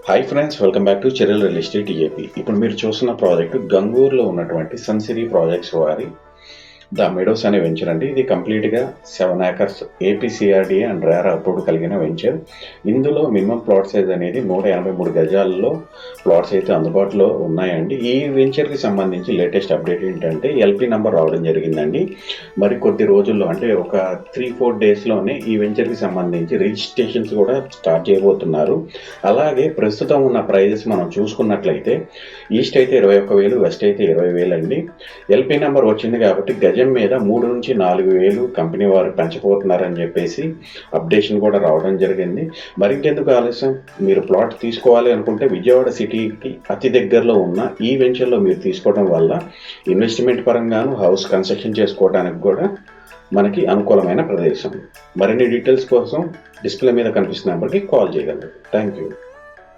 Hi friends, welcome back to చెర్రల్ real estate AP. ఇప్పుడు మీరు చూస్తున్న ప్రాజెక్టు గంగూరులో ఉన్నటువంటి సన్సిరీ ప్రాజెక్ట్స్ వారి ద మెడోస్ అనే వెంచర్ అండి. ఇది కంప్లీట్గా 7 acres APCRDA and RERA approved కలిగిన వెంచర్. ఇందులో మినిమం ప్లాట్ సైజ్ అనేది 183 గజాల్లో ప్లాట్స్ అయితే అందుబాటులో ఉన్నాయండి. ఈ వెంచర్కి సంబంధించి లేటెస్ట్ అప్డేట్ ఏంటంటే ఎల్పీ నెంబర్ రావడం జరిగిందండి. మరి కొద్ది రోజుల్లో అంటే ఒక 3-4 డేస్లోనే ఈ వెంచర్కి సంబంధించి రిజిస్ట్రేషన్స్ కూడా స్టార్ట్ చేయబోతున్నారు. అలాగే ప్రస్తుతం ఉన్న ప్రైజెస్ మనం చూసుకున్నట్లయితే ఈస్ట్ అయితే 21,000, వెస్ట్ అయితే 20,000 అండి. ఎల్పీ నెంబర్ వచ్చింది కాబట్టి గజం మీద 3 నుంచి 4,000 కంపెనీ వారు పెంచబోతున్నారని చెప్పేసి అప్డేషన్ కూడా రావడం జరిగింది. మరింకెందుకు ఆలస్యం, మీరు ప్లాట్ తీసుకోవాలి అనుకుంటే విజయవాడ సిటీకి అతి దగ్గరలో ఉన్న ఈ వెంచర్లో మీరు తీసుకోవడం వల్ల ఇన్వెస్ట్మెంట్ పరంగాను హౌస్ కన్స్ట్రక్షన్ చేసుకోవడానికి కూడా మనకి అనుకూలమైన ప్రదేశం. మరిన్ని డీటెయిల్స్ కోసం డిస్ప్లే మీద కనిపిస్తున్న నెంబర్కి కాల్ చేయగలరు. Thank you.